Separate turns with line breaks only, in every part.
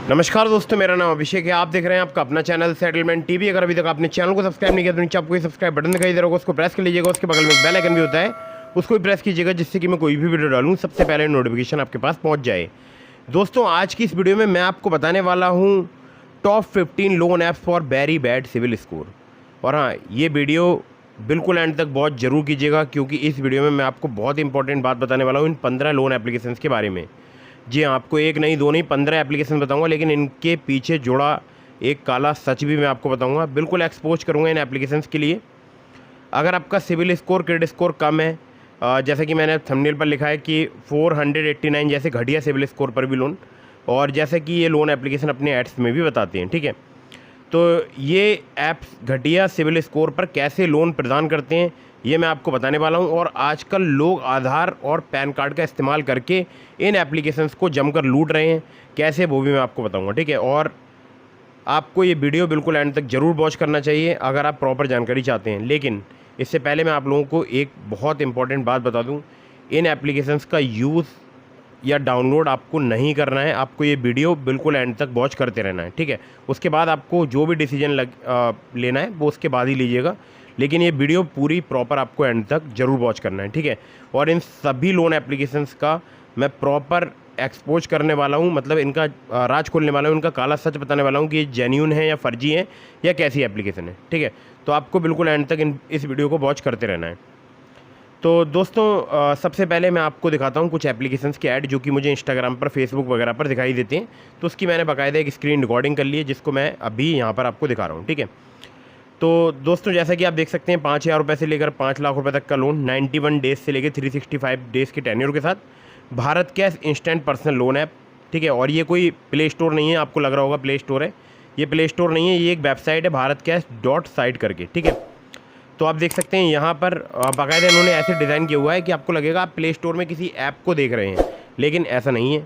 नमस्कार दोस्तों, मेरा नाम अभिषेक है। आप देख रहे हैं आपका अपना चैनल सेटलमेंट टीवी। अगर अभी तक आपने चैनल को सब्सक्राइब नहीं किया तो नीचे आपको सब्सक्राइब बटन दिखाई दे रहा होगा, उसको प्रेस कर लीजिएगा। उसके बगल में बेल आइकन भी होता है, उसको भी प्रेस कीजिएगा, जिससे कि मैं कोई भी वीडियो डालूँ सबसे पहले नोटिफिकेशन आपके पास पहुँच जाए। दोस्तों, आज की इस वीडियो में मैं आपको बताने वाला हूँ top 15 loan apps for very bad civil score. और हाँ, ये वीडियो बिल्कुल एंड तक बहुत ज़रूर कीजिएगा, क्योंकि इस वीडियो में मैं आपको बहुत इंपॉर्टेंट बात बताने वाला हूँ इन 15 लोन एप्लीकेशंस के बारे में। जी हाँ, आपको एक नहीं, दो नहीं, 15 एप्लीकेशन बताऊंगा, लेकिन इनके पीछे जुड़ा एक काला सच भी मैं आपको बताऊंगा। बिल्कुल एक्सपोज करूंगा इन एप्लीकेशंस के लिए। अगर आपका सिविल स्कोर, क्रेडिट स्कोर कम है, जैसे कि मैंने थंबनेल पर लिखा है कि 489 जैसे घटिया सिविल स्कोर पर भी लोन, और जैसे कि ये लोन एप्लीकेशन अपने एड्स में भी बताते हैं, ठीक है। तो ये ऐप्स घटिया सिविल स्कोर पर कैसे लोन प्रदान करते हैं, ये मैं आपको बताने वाला हूं। और आजकल लोग आधार और पैन कार्ड का इस्तेमाल करके इन एप्लीकेशंस को जमकर लूट रहे हैं, कैसे वो भी मैं आपको बताऊंगा, ठीक है। और आपको ये वीडियो बिल्कुल एंड तक ज़रूर वॉच करना चाहिए अगर आप प्रॉपर जानकारी चाहते हैं। लेकिन इससे पहले मैं आप लोगों को एक बहुत इंपॉर्टेंट बात बता दूँ, इन एप्लीकेशंस का यूज़ या डाउनलोड आपको नहीं करना है। आपको ये वीडियो बिल्कुल एंड तक वॉच करते रहना है, ठीक है। उसके बाद आपको जो भी डिसीजन लेना है वो उसके बाद ही लीजिएगा, लेकिन ये वीडियो पूरी प्रॉपर आपको एंड तक ज़रूर वॉच करना है, ठीक है। और इन सभी लोन एप्लीकेशंस का मैं प्रॉपर एक्सपोज करने वाला हूँ, मतलब इनका राज खोलने वाला हूँ, इनका काला सच बताने वाला हूँ कि ये जेन्यून है या फर्जी है या कैसी एप्लीकेशन है, ठीक है। तो आपको बिल्कुल एंड तक इस वीडियो को वॉच करते रहना है। तो दोस्तों, सबसे पहले मैं आपको दिखाता हूँ कुछ एप्लीकेशंस के ऐड जो कि मुझे इंस्टाग्राम पर, फेसबुक वगैरह पर दिखाई देते हैं। तो उसकी मैंने बाकायदा एक स्क्रीन रिकॉर्डिंग कर ली है, जिसको मैं अभी यहाँ पर आपको दिखा रहा हूँ, ठीक है। तो दोस्तों, जैसा कि आप देख सकते हैं, 5,000 रुपये से लेकर 5 लाख रुपये तक का लोन, 91 डेज़ से लेकर 365 डेज़ के टेन्योर के साथ, Bharat cash instant personal loan app, ठीक है। और ये कोई प्ले स्टोर नहीं है, आपको लग रहा होगा प्ले स्टोर है, ये प्ले स्टोर नहीं है, ये एक वेबसाइट है, भारत कैश .साइट करके, ठीक है। तो आप देख सकते हैं यहाँ पर बाकायदा इन्होंने ऐसे डिज़ाइन किया हुआ है कि आपको लगेगा आप प्ले स्टोर में किसी ऐप को देख रहे हैं, लेकिन ऐसा नहीं है।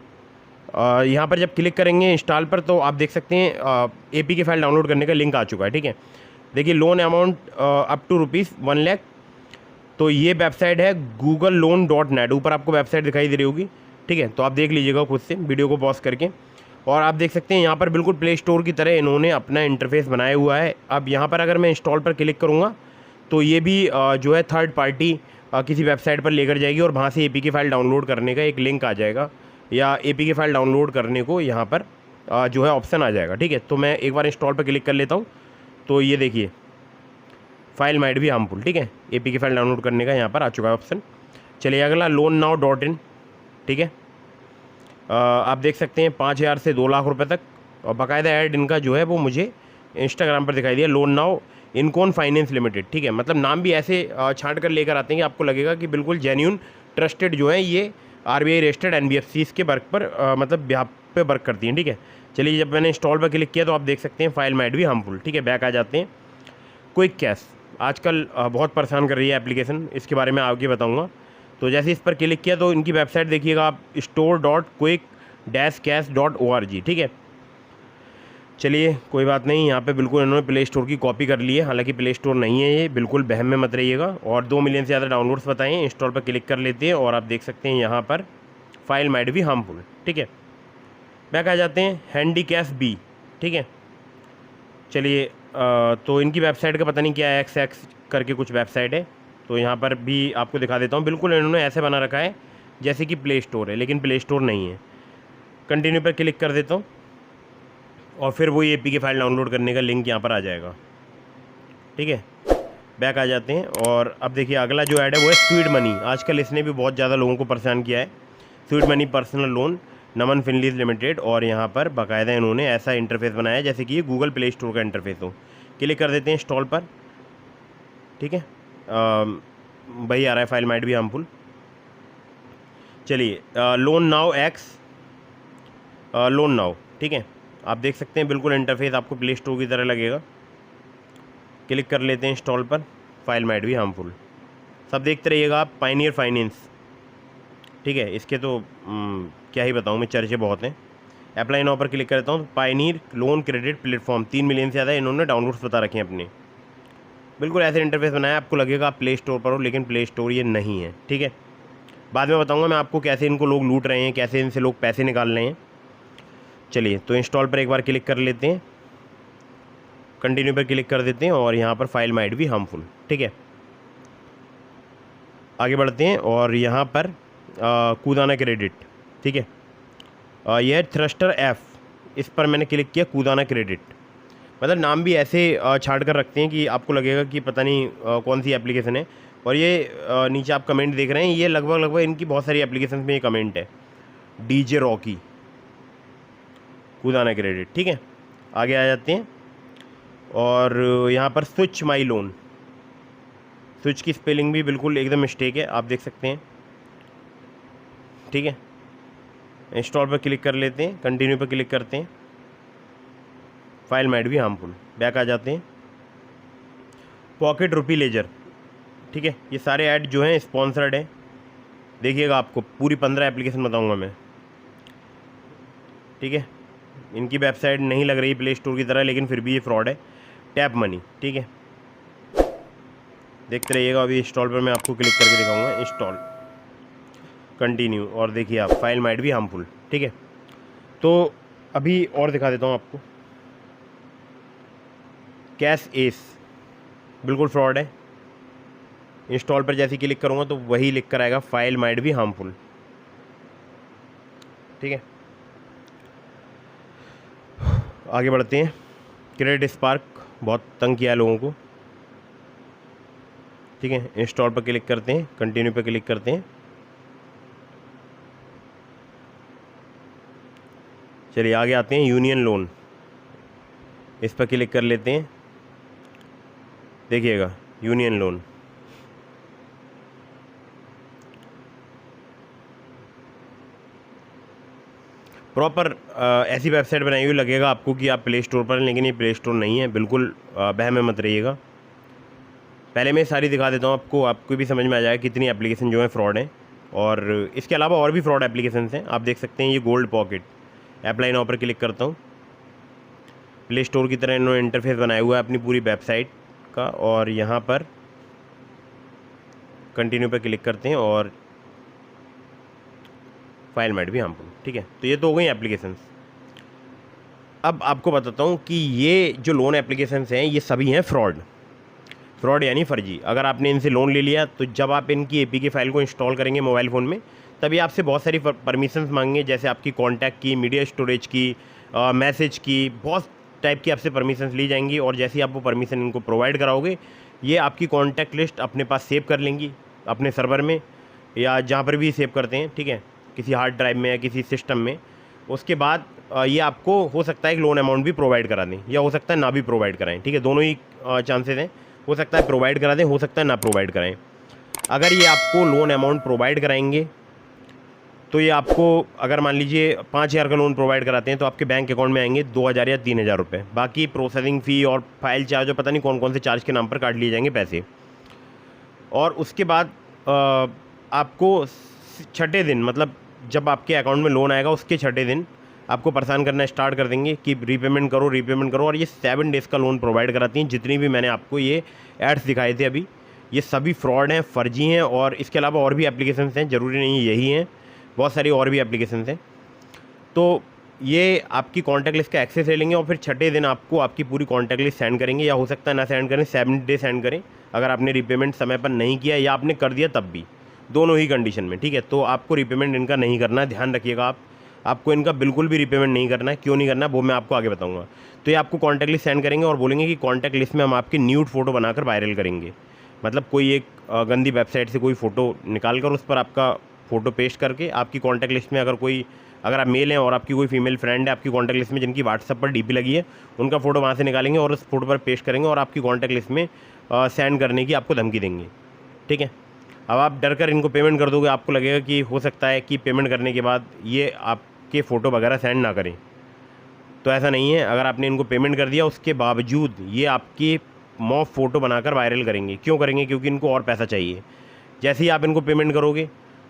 यहाँ पर जब क्लिक करेंगे इंस्टॉल पर, तो आप देख सकते हैं APK फाइल डाउनलोड करने का लिंक आ चुका है, ठीक है। देखिए, loan amount up to ₹1 lakh. तो ये वेबसाइट है googlelone.net, ऊपर आपको वेबसाइट दिखाई दे रही होगी, ठीक है। तो आप देख लीजिएगा खुद से वीडियो को पॉज करके। और आप देख सकते हैं यहाँ पर बिल्कुल प्ले स्टोर की तरह इन्होंने अपना इंटरफेस बनाया हुआ है। अब यहाँ पर अगर मैं इंस्टॉल पर क्लिक करूँगा तो ये भी जो है थर्ड पार्टी किसी वेबसाइट पर लेकर जाएगी, और वहाँ से APK फाइल डाउनलोड करने का एक लिंक आ जाएगा, या APK फाइल डाउनलोड करने को यहाँ पर जो है ऑप्शन आ जाएगा, ठीक है। तो मैं एक बार इंस्टॉल पर क्लिक कर लेता हूँ। तो ये देखिए, फाइल माइट भी हार्मफुल, ठीक है। APK फाइल डाउनलोड करने का यहाँ पर आ चुका है ऑप्शन। चलिए अगला, loannow.in, ठीक है। आप देख सकते हैं 5,000 से 2 लाख रुपए तक, और बाकायदा ऐड इनका जो है वो मुझे इंस्टाग्राम पर दिखाई दिया, लोन नाउ इनकॉन फाइनेंस लिमिटेड, ठीक है। मतलब नाम भी ऐसे छांट कर लेकर आते हैं कि आपको लगेगा कि बिल्कुल जेन्यून ट्रस्टेड जो है ये RBI रजिस्टर्ड NBFCs के वर्क पर मतलब ब्याह पे वर्क करती हैं, ठीक है। चलिए, जब मैंने इंस्टॉल पर क्लिक किया तो आप देख सकते हैं फाइल माइट भी हार्मफुल, ठीक है। बैक आ जाते हैं। क्विक कैश आजकल बहुत परेशान कर रही है एप्लीकेशन, इसके बारे में आगे बताऊँगा। तो जैसे इस पर क्लिक किया तो इनकी वेबसाइट देखिएगा आप, store.quick-cash.org, ठीक है। चलिए कोई बात नहीं, यहाँ पे बिल्कुल इन्होंने प्ले स्टोर की कॉपी कर ली है, हालांकि प्ले स्टोर नहीं है ये, बिल्कुल बहम में मत रहिएगा। और 2 मिलियन से ज़्यादा डाउनलोड्स बताए हैं। इंस्टॉल पर क्लिक कर लेते हैं, और आप देख सकते हैं यहाँ पर फाइल माइट भी हार्मफुल, ठीक है। बैक आ जाते हैं, हैंडी कैश बी, ठीक है। चलिए, तो इनकी वेबसाइट का पता नहीं क्या है, XX करके कुछ वेबसाइट है। तो यहाँ पर भी आपको दिखा देता हूँ, बिल्कुल इन्होंने ऐसे बना रखा है जैसे कि प्ले स्टोर है, लेकिन प्ले स्टोर नहीं है। कंटिन्यू पर क्लिक कर देता हूँ, और फिर वही APK फाइल डाउनलोड करने का लिंक यहाँ पर आ जाएगा, ठीक है। बैक आ जाते हैं, और अब देखिए अगला जो ऐड है वो है स्वीट मनी। आजकल इसने भी बहुत ज़्यादा लोगों को परेशान किया है। स्वीट मनी पर्सनल लोन, नमन फिनलीज लिमिटेड, और यहाँ पर बाकायदा इन्होंने ऐसा इंटरफेस बनाया है जैसे कि ये गूगल प्ले स्टोर का इंटरफेस हो। क्लिक कर देते हैं इंस्टॉल पर, ठीक है। वही आ रहा है, फाइल माइट भी हार्मफुल। चलिए, loan now x, loan now, ठीक है। आप देख सकते हैं बिल्कुल इंटरफेस आपको प्ले स्टोर की तरह लगेगा। क्लिक कर लेते हैं इंस्टॉल पर, फाइल माइट भी हार्मफुल। सब देखते रहिएगा आप। पायनियर फाइनेंस, ठीक है, इसके तो क्या ही बताऊँ मैं, चर्चे बहुत हैं। अप्लाई नाउ पर क्लिक करता हूँ। Pioneer loan credit platform, 3 million से ज़्यादा इन्होंने डाउनलोड्स बता रखे हैं अपने। बिल्कुल ऐसे इंटरफेस बनाया, आपको लगेगा आप प्ले स्टोर पर हो, लेकिन प्ले स्टोर ये नहीं है, ठीक है। बाद में बताऊँगा मैं आपको कैसे इनको लोग लूट रहे हैं, कैसे इनसे लोग पैसे निकाल रहे हैं। चलिए तो इंस्टॉल पर एक बार क्लिक कर लेते हैं, कंटिन्यू पर क्लिक कर देते हैं और यहाँ पर फाइल माइट बी हार्मफुल। ठीक है, आगे बढ़ते हैं और यहाँ पर कूदाना क्रेडिट। ठीक है, यह थ्रस्टर एफ, इस पर मैंने क्लिक किया, कूदाना क्रेडिट। मतलब नाम भी ऐसे छाट कर रखते हैं कि आपको लगेगा कि पता नहीं कौन सी एप्लीकेशन है। और ये नीचे आप कमेंट देख रहे हैं, ये लगभग इनकी बहुत सारी एप्लीकेशन में ये कमेंट है, डीजे रॉकी, कूदाना क्रेडिट। ठीक है, आगे आ जाते हैं और यहाँ पर स्विच माई लोन, स्विच की स्पेलिंग भी बिल्कुल एकदम मिस्टेक है, आप देख सकते हैं। ठीक है, इंस्टॉल पर क्लिक कर लेते हैं, कंटिन्यू पर क्लिक करते हैं, फाइल माइट भी हार्मफुल। बैक आ जाते हैं, पॉकेट रुपी लेजर। ठीक है, ये सारे ऐड जो हैं स्पॉन्सर्ड हैं, देखिएगा आपको पूरी 15 एप्लीकेशन बताऊंगा मैं। ठीक है, इनकी वेबसाइट नहीं लग रही प्ले स्टोर की तरह, लेकिन फिर भी ये फ्रॉड है। Tap money. ठीक है, देखते रहिएगा, अभी इंस्टॉल पर मैं आपको क्लिक करके दिखाऊंगा। इंस्टॉल, कंटिन्यू, और देखिए आप फाइल माइट भी हार्मफुल। ठीक है, तो अभी और दिखा देता हूँ आपको। कैश एस बिल्कुल फ्रॉड है, इंस्टॉल पर जैसे ही क्लिक करूँगा तो वही लिख कर आएगा, फाइल माइट भी हार्मफुल। ठीक है, आगे बढ़ते हैं। क्रेडिट स्पार्क बहुत तंग किया है लोगों को। ठीक है, इंस्टॉल पर क्लिक करते हैं, कंटिन्यू पर क्लिक करते हैं। चलिए आगे आते हैं, यूनियन लोन, इस पर क्लिक कर लेते हैं। देखिएगा यूनियन लोन, प्रॉपर ऐसी वेबसाइट बनाई हुई लगेगा आपको कि आप प्ले स्टोर पर हैं, लेकिन ये प्ले स्टोर नहीं है। बिल्कुल बहम में मत रहिएगा। पहले मैं सारी दिखा देता हूँ आपको भी समझ में आ जाएगा कितनी एप्लीकेशन जो है फ्रॉड है। और इसके अलावा और भी फ्रॉड एप्लीकेशन हैं, आप देख सकते हैं। ये गोल्ड पॉकेट, अप्लाई नाउ पर क्लिक करता हूँ। प्ले स्टोर की तरह इन्होंने इंटरफेस बनाया हुआ है अपनी पूरी वेबसाइट का, और यहाँ पर कंटिन्यू पर क्लिक करते हैं और फाइल माइट भी हार्मफुल। ठीक है, तो ये तो हो गई एप्लीकेशंस। अब आपको बताता हूँ कि ये जो लोन एप्लीकेशंस हैं ये सभी हैं फ्रॉड यानी फर्जी। अगर आपने इनसे लोन ले लिया तो जब आप इनकी एपीके फाइल को इंस्टॉल करेंगे मोबाइल फ़ोन में, तभी आपसे बहुत सारी परमिशंस मांगेंगे, जैसे आपकी कॉन्टैक्ट की, मीडिया स्टोरेज की, मैसेज की, बहुत टाइप की आपसे परमिशंस ली जाएंगी। और जैसे ही आप वो परमिशन इनको प्रोवाइड कराओगे, ये आपकी कॉन्टैक्ट लिस्ट अपने पास सेव कर लेंगी अपने सर्वर में, या जहाँ पर भी सेव करते हैं। ठीक है, किसी हार्ड ड्राइव में या किसी सिस्टम में। उसके बाद ये आपको हो सकता है एक लोन अमाउंट भी प्रोवाइड करा दें, या हो सकता है ना भी प्रोवाइड कराएं। ठीक है, दोनों ही चांसेस हैं, हो सकता है प्रोवाइड करा दें, हो सकता है ना प्रोवाइड कराएं। अगर ये आपको लोन अमाउंट प्रोवाइड कराएंगे तो ये आपको, अगर मान लीजिए 5,000 का लोन प्रोवाइड कराते हैं, तो आपके बैंक अकाउंट में आएंगे 2,000 या 3,000 रुपये। बाकी प्रोसेसिंग फ़ी और फाइल चार्ज और पता नहीं कौन कौन से चार्ज के नाम पर काट लिए जाएंगे पैसे। और उसके बाद आपको छठे दिन, मतलब जब आपके अकाउंट में लोन आएगा उसके छठे दिन आपको परेशान करना स्टार्ट कर देंगे कि रीपेमेंट करो। और ये 7 डेज़ का लोन प्रोवाइड कराती हैं। जितनी भी मैंने आपको ये एड्स दिखाए थे अभी, ये सभी फ्रॉड हैं, फर्जी हैं। और इसके अलावा और भी एप्लीकेशंस हैं, ज़रूरी नहीं यही हैं, बहुत सारी और भी एप्लीकेशंस हैं। तो ये आपकी कॉन्टैक्ट लिस्ट का एक्सेस ले लेंगे और फिर छठे दिन आपको आपकी पूरी कॉन्टैक्ट लिस्ट सेंड करेंगे, या हो सकता है ना सेंड करें, 7 डे सेंड करें अगर आपने रीपेमेंट समय पर नहीं किया, या आपने कर दिया तब भी, दोनों ही कंडीशन में। ठीक है, तो आपको रीपेमेंट इनका नहीं करना है, ध्यान रखिएगा। आपको इनका बिल्कुल भी रीपेमेंट नहीं करना है। क्यों नहीं करना है वो मैं आपको आगे बताऊंगा। तो ये आपको कॉन्टैक्ट लिस्ट सेंड करेंगे और बोलेंगे कि कॉन्टैक्ट लिस्ट में हम आपकी न्यूड फ़ोटो बनाकर वायरल करेंगे। मतलब कोई एक गंदी वेबसाइट से कोई फ़ोटो निकाल कर उस पर आपका फ़ोटो पेस्ट करके आपकी कॉन्टैक्ट लिस्ट में, अगर आप मेल हैं और आपकी कोई फीमेल फ्रेंड है आपकी कॉन्टैक्ट लिस्ट में जिनकी व्हाट्सएप पर डीपी लगी है, उनका फ़ोटो वहाँ से निकालेंगे और उस फोटो पर पेस्ट करेंगे और आपकी कॉन्टैक्ट लिस्ट में सेंड करने की आपको धमकी देंगे। ठीक है, अब आप डर कर इनको पेमेंट कर दोगे, आपको लगेगा कि हो सकता है कि पेमेंट करने के बाद ये आपके फ़ोटो वगैरह सेंड ना करें, तो ऐसा नहीं है। अगर आपने इनको पेमेंट कर दिया उसके बावजूद ये आपकी मॉफ फ़ोटो बनाकर वायरल करेंगे। क्यों करेंगे? क्योंकि इनको और पैसा चाहिए। जैसे ही आप इनको पेमेंट करोगे,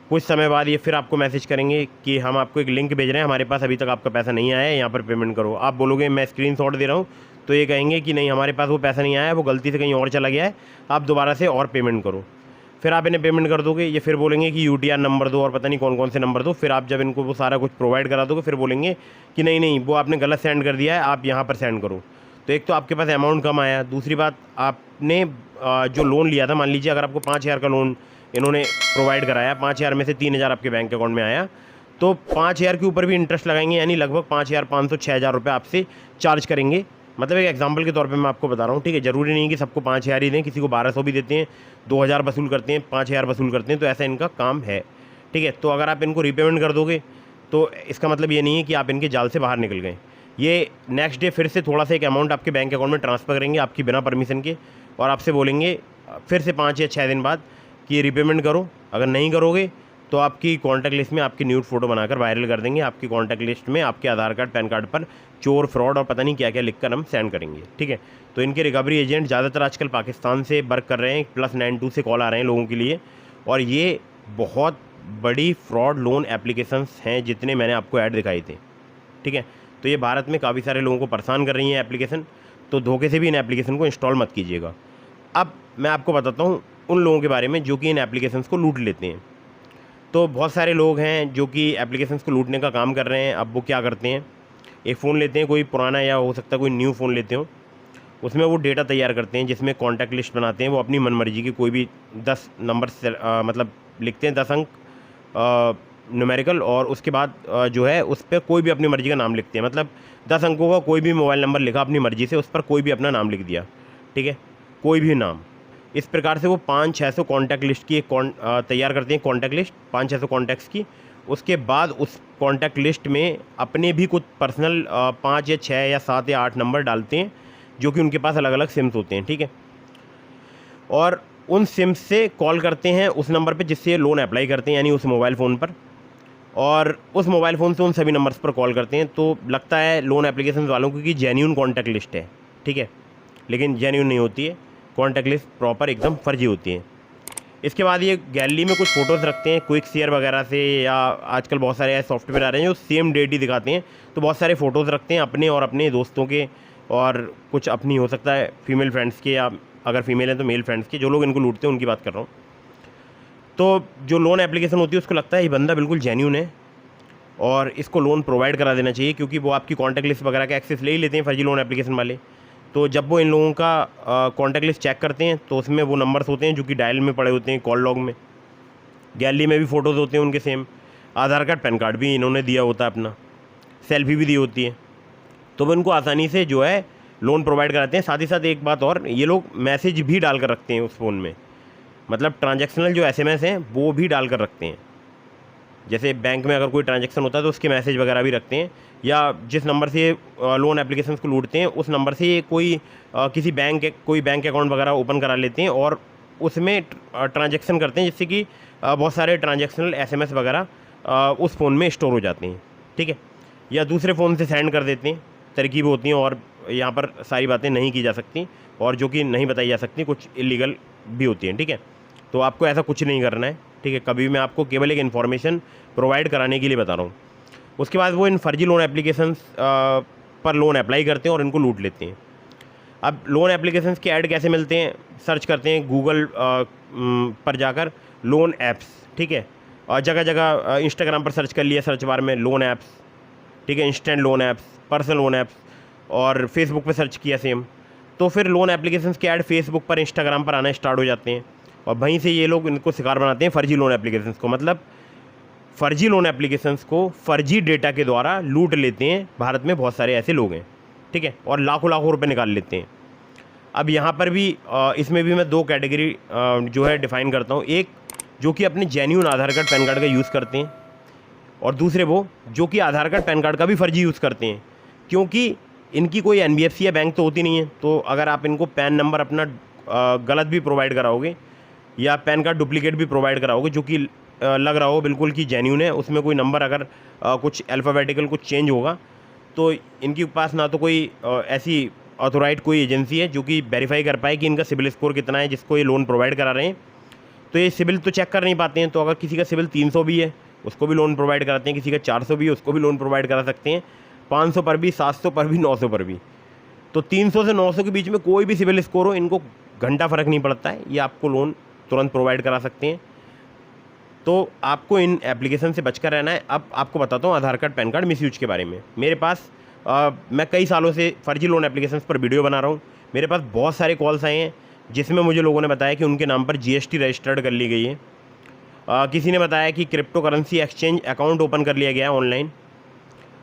कुछ समय बाद ये फिर आपको मैसेज करेंगे कि हम आपको एक लिंक भेज रहे हैं, हमारे पास अभी तक आपका पैसा नहीं आया है, यहाँ पर पेमेंट करो। आप बोलोगे मैं स्क्रीनशॉट दे रहा हूँ, तो ये कहेंगे कि नहीं हमारे पास वो पैसा नहीं आया है, वो गलती से कहीं और चला गया है, आप दोबारा से और पेमेंट करो। फिर आप इन्हें पेमेंट कर दोगे, ये फिर बोलेंगे कि यूटीआर नंबर दो और पता नहीं कौन कौन से नंबर दो। फिर आप जब इनको वो सारा कुछ प्रोवाइड करा दोगे फिर बोलेंगे कि नहीं नहीं वो आपने गलत सेंड कर दिया है, आप यहाँ पर सेंड करो। तो एक तो आपके पास अमाउंट कम आया, दूसरी बात आपने जो लोन लिया था, मान लीजिए अगर आपको 5,000 का लोन इन्होंने प्रोवाइड कराया, 5,000 में से 3,000 आपके बैंक अकाउंट में आया, तो 5,000 के ऊपर भी इंटरेस्ट लगाएंगे, यानी लगभग 5,500 6,000 रुपये आपसे चार्ज करेंगे। मतलब एक एग्जांपल के तौर पे मैं आपको बता रहा हूँ, ठीक है। ज़रूरी नहीं कि सबको 5,000 ही दें, किसी को 1,200 भी देते हैं, 2,000 वसूल करते हैं, 5,000 वसूल करते हैं, तो ऐसा इनका काम है, ठीक है। तो अगर आप इनको रीपेमेंट कर दोगे तो इसका मतलब ये नहीं है कि आप इनके जाल से बाहर निकल गए। ये नेक्स्ट डे फिर से थोड़ा सा एक अमाउंट आपके बैंक अकाउंट में ट्रांसफ़र करेंगे आपकी बिना परमिशन के, और आपसे बोलेंगे फिर से 5 या 6 दिन बाद कि ये रीपेमेंट करो। अगर नहीं करोगे तो आपकी कॉन्टैक्ट लिस्ट में आपकी न्यूड फ़ोटो बनाकर वायरल कर देंगे। आपकी कॉन्टैक्ट लिस्ट में आपके आधार कार्ड पैन कार्ड पर चोर, फ्रॉड और पता नहीं क्या क्या लिखकर हम सेंड करेंगे, ठीक है। तो इनके रिकवरी एजेंट ज़्यादातर आजकल पाकिस्तान से वर्क कर रहे हैं, +92 से कॉल आ रहे हैं लोगों के लिए, और ये बहुत बड़ी फ्रॉड लोन एप्लीकेशंस हैं जितने मैंने आपको ऐड दिखाई थे, ठीक है। तो ये भारत में काफ़ी सारे लोगों को परेशान कर रही हैं एप्लीकेशन, तो धोखे से भी इन एप्लीकेशन को इंस्टॉल मत कीजिएगा। अब मैं आपको बताता हूँ उन लोगों के बारे में जो कि इन एप्लीकेशंस को लूट लेते हैं। तो बहुत सारे लोग हैं जो कि एप्लीकेशंस को लूटने का काम कर रहे हैं। अब वो क्या करते हैं, एक फ़ोन लेते हैं, कोई पुराना या हो सकता है कोई न्यू फ़ोन लेते हो, उसमें वो डेटा तैयार करते हैं जिसमें कॉन्टैक्ट लिस्ट बनाते हैं। वो अपनी मनमर्जी की कोई भी 10 नंबर से मतलब लिखते हैं, 10 अंक न्यूमेरिकल, और उसके बाद जो है उस पर कोई भी अपनी मर्ज़ी का नाम लिखते हैं। मतलब 10 अंकों का कोई भी मोबाइल नंबर लिखा अपनी मर्ज़ी से, उस पर कोई भी अपना नाम लिख दिया, ठीक है, कोई भी नाम। इस प्रकार से वो 500-600 कॉन्टैक्ट लिस्ट की एक तैयार करते हैं, कॉन्टैक्ट लिस्ट 500-600 कॉन्टैक्ट्स की। उसके बाद उस कॉन्टैक्ट लिस्ट में अपने भी कुछ पर्सनल 5 या 6 या 7 या 8 नंबर डालते हैं जो कि उनके पास अलग अलग सिम्स होते हैं, ठीक है। और उन सिम्स से कॉल करते हैं उस नंबर पे जिससे लोन अप्लाई करते हैं, यानी उस मोबाइल फ़ोन पर, और उस मोबाइल फ़ोन से उन सभी नंबर्स पर कॉल करते हैं। तो लगता है लोन एप्लीकेशन वालों को कि जेन्यून कॉन्टैक्ट लिस्ट है, ठीक है, लेकिन जेन्यून नहीं होती है। कॉन्टैक्ट लिस्ट प्रॉपर एकदम फर्जी होती है। इसके बाद ये गैलरी में कुछ फ़ोटोज़ रखते हैं क्विक शेयर वगैरह से, या आजकल बहुत सारे ऐसे सॉफ्टवेयर आ रहे हैं जो सेम डेट ही दिखाते हैं। तो बहुत सारे फ़ोटोज़ रखते हैं अपने और अपने दोस्तों के, और कुछ अपनी हो सकता है फीमेल फ्रेंड्स के, या अगर फीमेल हैं तो मेल फ्रेंड्स के। जो लोग इनको लूटते हैं उनकी बात कर रहा हूँ। तो जो लोन एप्लीकेशन होती है उसको लगता है ये बंदा बिल्कुल जेन्यून है और इसको लोन प्रोवाइड करा देना चाहिए, क्योंकि वो आपकी कॉन्टैक्ट लिस्ट वगैरह का एक्सेस ले ही लेते हैं फर्जी लोन एप्लीकेशन वाले। तो जब वो इन लोगों का कॉन्टैक्ट लिस्ट चेक करते हैं तो उसमें वो नंबर्स होते हैं जो कि डायल में पड़े होते हैं, कॉल लॉग में, गैलरी में भी फ़ोटोज़ होते हैं उनके सेम, आधार कार्ड पैन कार्ड भी इन्होंने दिया होता है अपना, सेल्फी भी दी होती है। तो वो इनको आसानी से जो है लोन प्रोवाइड कराते हैं। साथ ही साथ एक बात और, ये लोग मैसेज भी डाल कर रखते हैं उस फ़ोन में, मतलब ट्रांजैक्शनल जो SMS हैं वो भी डाल कर रखते हैं। जैसे बैंक में अगर कोई ट्रांजैक्शन होता है तो उसके मैसेज वगैरह भी रखते हैं, या जिस नंबर से लोन एप्लीकेशन को लूटते हैं उस नंबर से कोई किसी कोई बैंक अकाउंट वगैरह ओपन करा लेते हैं और उसमें ट्रांजैक्शन करते हैं, जिससे कि बहुत सारे ट्रांजैक्शनल SMS वगैरह उस फ़ोन में स्टोर हो जाते हैं, ठीक है, या दूसरे फ़ोन से सेंड कर देते हैं। तरकीब होती हैं और यहाँ पर सारी बातें नहीं की जा सकती, और जो कि नहीं बताई जा सकती, कुछ इलीगल भी होती हैं, ठीक है। तो आपको ऐसा कुछ नहीं करना है, ठीक है। कभी भी मैं आपको केवल एक इन्फॉर्मेशन प्रोवाइड कराने के लिए बता रहा हूँ। उसके बाद वो इन फर्जी लोन एप्लीकेशंस पर लोन अप्लाई करते हैं और इनको लूट लेते हैं। अब लोन एप्लीकेशंस के ऐड कैसे मिलते हैं, सर्च करते हैं गूगल पर जाकर लोन ऐप्स, ठीक है, और जगह जगह इंस्टाग्राम पर सर्च कर लिया सर्च बार में लोन ऐप्स, ठीक है, instant loan apps, personal loan apps, और फेसबुक पर सर्च किया सेम, तो फिर लोन एप्लीकेशंस के ऐड फेसबुक पर, इंस्टाग्राम पर आना स्टार्ट हो जाते हैं, और वहीं से ये लोग इनको शिकार बनाते हैं फर्जी लोन एप्लीकेशंस को। मतलब फर्जी लोन एप्लीकेशंस को फर्जी डेटा के द्वारा लूट लेते हैं। भारत में बहुत सारे ऐसे लोग हैं, ठीक है, और लाखों लाखों रुपए निकाल लेते हैं। अब यहाँ पर भी इसमें भी मैं 2 कैटेगरी जो है डिफ़ाइन करता हूँ। एक जो कि अपने जेन्यून आधार कार्ड पैन कार्ड का यूज़ करते हैं, और दूसरे वो जो कि आधार कार्ड पैन कार्ड का भी फर्जी यूज़ करते हैं, क्योंकि इनकी कोई NBFC या बैंक तो होती नहीं है। तो अगर आप इनको पैन नंबर अपना गलत भी प्रोवाइड कराओगे या पैन कार्ड डुप्लीकेट भी प्रोवाइड कराओगे जो कि लग रहा हो बिल्कुल कि जेन्यून है, उसमें कोई नंबर अगर कुछ अल्फ़ाबेटिकल कुछ चेंज होगा, तो इनके पास ना तो कोई ऐसी ऑथोराइज्ड कोई एजेंसी है जो कि वेरीफाई कर पाए कि इनका सिबिल स्कोर कितना है जिसको ये लोन प्रोवाइड करा रहे हैं। तो ये सिबिल तो चेक कर नहीं पाते हैं। तो अगर किसी का सिबिल 300 भी है उसको भी लोन प्रोवाइड कराते हैं, किसी का 400 भी है उसको भी लोन प्रोवाइड करा सकते हैं, 500 पर भी, 700 पर भी, 900 पर भी। तो 300 से 900 के बीच में कोई भी सिबिल स्कोर हो, इनको घंटा फ़र्क नहीं पड़ता है, ये आपको लोन तुरंत प्रोवाइड करा सकते हैं। तो आपको इन एप्लीकेशन से बचकर रहना है। अब आपको बताता हूँ आधार कार्ड पैन कार्ड मिसयूज के बारे में। मेरे पास मैं कई सालों से फर्जी लोन एप्लीकेशंस पर वीडियो बना रहा हूँ। मेरे पास बहुत सारे कॉल्स आए हैं जिसमें मुझे लोगों ने बताया कि उनके नाम पर GST रजिस्टर्ड कर ली गई है। किसी ने बताया कि crypto currency exchange account open कर लिया गया है ऑनलाइन,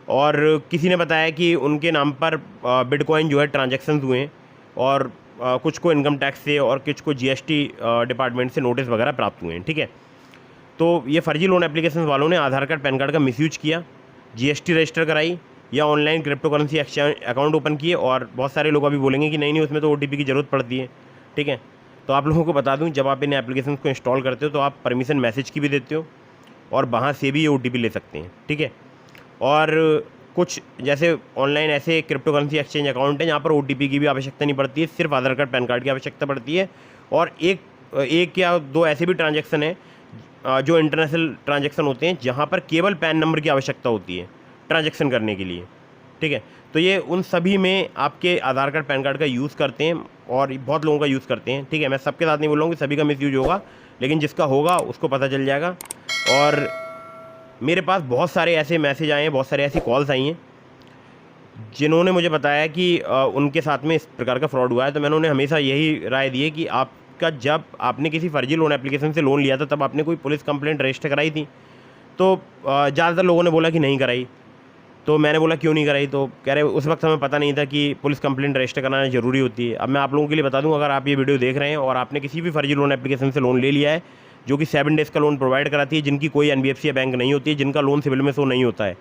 और किसी ने बताया कि उनके नाम पर बिटकॉइन जो है ट्रांजैक्शंस हुए हैं, और कुछ को इनकम टैक्स से और कुछ को GST डिपार्टमेंट से नोटिस वगैरह प्राप्त हुए हैं। ठीक है, तो ये फर्जी लोन एप्लीकेशन वालों ने आधार कार्ड पैन कार्ड का मिसयूज किया, GST रजिस्टर कराई या online crypto currency exchange account open किए। और बहुत सारे लोग अभी बोलेंगे कि नहीं उसमें तो OTP की ज़रूरत पड़ती है। ठीक है, तो आप लोगों को बता दूं, जब आप इन एप्लीकेशन को इंस्टॉल करते हो तो आप परमिशन मैसेज की भी देते हो और वहाँ से भी ये OTP ले सकते हैं। ठीक है, और कुछ जैसे ऑनलाइन ऐसे क्रिप्टो करेंसी एक्सचेंज अकाउंट है जहाँ पर OTP की भी आवश्यकता नहीं पड़ती है, सिर्फ आधार कार्ड पैन कार्ड की आवश्यकता पड़ती है। और एक या दो ऐसे भी ट्रांजैक्शन है जो इंटरनेशनल ट्रांजैक्शन होते हैं जहाँ पर केवल पैन नंबर की आवश्यकता होती है ट्रांजैक्शन करने के लिए। ठीक है, तो ये उन सभी में आपके आधार कार्ड पैन कार्ड का यूज़ करते हैं और बहुत लोगों का यूज़ करते हैं। ठीक है, मैं सबके साथ नहीं बोल रहा हूँ कि सभी का मिसयूज होगा, लेकिन जिसका होगा उसको पता चल जाएगा। और मेरे पास बहुत सारे ऐसे मैसेज आए हैं, बहुत सारे ऐसी कॉल्स आई हैं जिन्होंने मुझे बताया कि उनके साथ में इस प्रकार का फ्रॉड हुआ है। तो मैंने उन्हें हमेशा यही राय दी है कि आपका जब आपने किसी फर्जी लोन एप्लीकेशन से लोन लिया था तब आपने कोई पुलिस कंप्लेंट रजिस्टर कराई थी? तो ज़्यादातर लोगों ने बोला कि नहीं कराई। तो मैंने बोला क्यों नहीं कराई? तो कह रहे उस वक्त हमें पता नहीं था कि पुलिस कंप्लेंट रजिस्टर कराना ज़रूरी होती है। अब मैं आप लोगों के लिए बता दूं, अगर आप ये वीडियो देख रहे हैं और आपने किसी भी फर्जी लोन एप्लीकेशन से लोन ले लिया है जो कि 7 डेज़ का लोन प्रोवाइड कराती है, जिनकी कोई NBFC या बैंक नहीं होती है, जिनका लोन सिविल में शो नहीं होता है,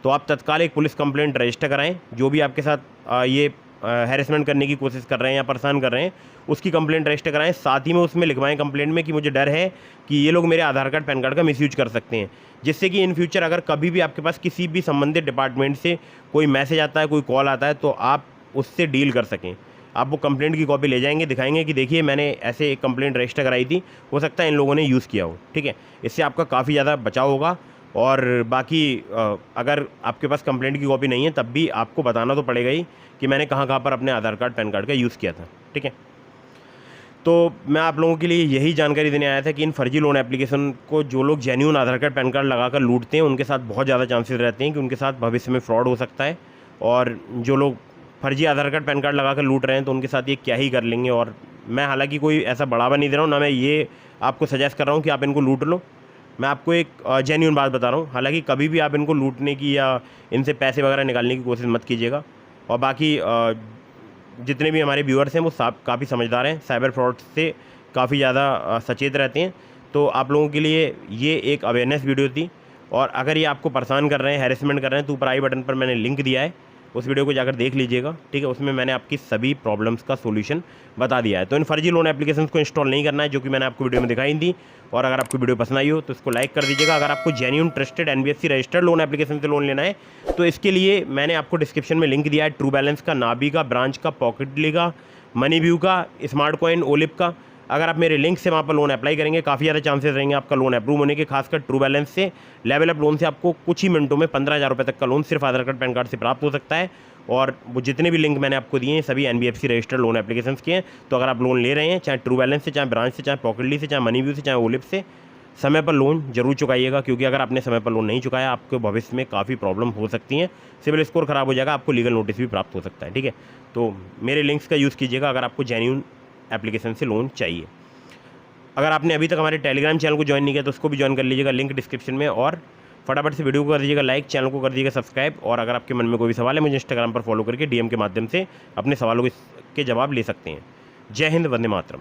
तो आप तत्काल एक पुलिस कंप्लेंट रजिस्टर कराएं। जो भी आपके साथ ये हैरेसमेंट करने की कोशिश कर रहे हैं या परेशान कर रहे हैं उसकी कंप्लेंट रजिस्टर कराएं। साथ ही में उसमें लिखवाएं कंप्लेंट में कि मुझे डर है कि ये लोग मेरे आधार कार्ड पैन कार्ड का मिसयूज कर सकते हैं, जिससे कि इन फ्यूचर अगर कभी भी आपके पास किसी भी संबंधित डिपार्टमेंट से कोई मैसेज आता है, कोई कॉल आता है, तो आप उससे डील कर सकें। आप वो कंप्लेंट की कॉपी ले जाएंगे, दिखाएंगे कि देखिए मैंने ऐसे एक कंप्लेंट रजिस्टर कराई थी, हो सकता है इन लोगों ने यूज़ किया हो। ठीक है, इससे आपका काफ़ी ज़्यादा बचाव होगा। और बाकी अगर आपके पास कंप्लेंट की कॉपी नहीं है तब भी आपको बताना तो पड़ेगा ही कि मैंने कहाँ कहाँ पर अपने आधार कार्ड पैन कार्ड का यूज़ किया था। ठीक है, तो मैं आप लोगों के लिए यही जानकारी देने आया था कि इन फर्जी लोन एप्लीकेशन को जो लोग जेन्युइन आधार कार्ड पैन कार्ड लगाकर लूटते हैं उनके साथ बहुत ज़्यादा चांसेस रहते हैं कि उनके साथ भविष्य में फ्रॉड हो सकता है। और जो लोग फर्जी आधार कार्ड पैन कार्ड लगाकर लूट रहे हैं तो उनके साथ ये क्या ही कर लेंगे। और मैं हालांकि कोई ऐसा बढ़ावा नहीं दे रहा हूँ, ना मैं ये आपको सजेस्ट कर रहा हूँ कि आप इनको लूट लो। मैं आपको एक जेन्युइन बात बता रहा हूँ। हालांकि कभी भी आप इनको लूटने की या इनसे पैसे वगैरह निकालने की कोशिश मत कीजिएगा। और बाकी जितने भी हमारे व्यूअर्स हैं वो काफ़ी समझदार हैं, साइबर फ्रॉड से काफ़ी ज़्यादा सचेत रहते हैं। तो आप लोगों के लिए ये एक अवेयरनेस वीडियो थी। और अगर ये आपको परेशान कर रहे हैं, हैरेसमेंट कर रहे हैं, तो ऊपर आई बटन पर मैंने लिंक दिया है, उस वीडियो को जाकर देख लीजिएगा। ठीक है, उसमें मैंने आपकी सभी प्रॉब्लम्स का सोल्यूशन बता दिया है। तो इन फर्जी लोन एप्लीकेशन को इंस्टॉल नहीं करना है, जो कि मैंने आपको वीडियो में दिखाई थी। और अगर आपको वीडियो पसंद आई हो तो इसको लाइक कर दीजिएगा। अगर आपको genuine trusted NBFC registered loan application से लोन लेना है तो इसके लिए मैंने आपको डिस्क्रिप्शन में लिंक दिया है, ट्रू बैलेंस का, नाबी का, ब्रांच का, पॉकेटली का, मनी व्यू का, स्मार्ट कॉइन, ओलिप का। अगर आप मेरे लिंक से वहाँ पर लोन अप्लाई करेंगे काफ़ी ज़्यादा चांसेस रहेंगे आपका लोन अप्रूव होने के। खासकर ट्रू बैलेंस से, लेवल अप लोन से आपको कुछ ही मिनटों में 15,000 रुपये तक का लोन सिर्फ आधार कार्ड पैन कार्ड से प्राप्त हो सकता है। और वो जितने भी लिंक मैंने आपको दिए हैं सभी NBFC रजिस्टर्ड लोन एप्लीकेशंस के हैं। तो अगर आप लोन ले रहे हैं, चाहे ट्रू बैलेंस से, चाहे ब्रांच से, चाहे पॉकेटली से, चाहे मनी व्यू से, चाहे ओलिप से, समय पर लोन जरूर चुकाइएगा। क्योंकि अगर आपने समय पर लोन नहीं चुकाया आपके भविष्य में काफ़ी प्रॉब्लम हो सकती हैं, सिविल स्कोर खराब हो जाएगा, आपको लीगल नोटिस भी प्राप्त हो सकता है। ठीक है, तो मेरे लिंक्स का यूज़ कीजिएगा अगर आपको जेन्युइन एप्लीकेशन से लोन चाहिए। अगर आपने अभी तक हमारे टेलीग्राम चैनल को ज्वाइन नहीं किया तो उसको भी ज्वाइन कर लीजिएगा, लिंक डिस्क्रिप्शन में। और फटाफट से वीडियो को कर दीजिएगा लाइक, चैनल को कर दीजिएगा सब्सक्राइब। और अगर आपके मन में कोई भी सवाल है मुझे इंस्टाग्राम पर फॉलो करके DM के माध्यम से अपने सवालों के जवाब ले सकते हैं। जय हिंद, वंदे मातरम।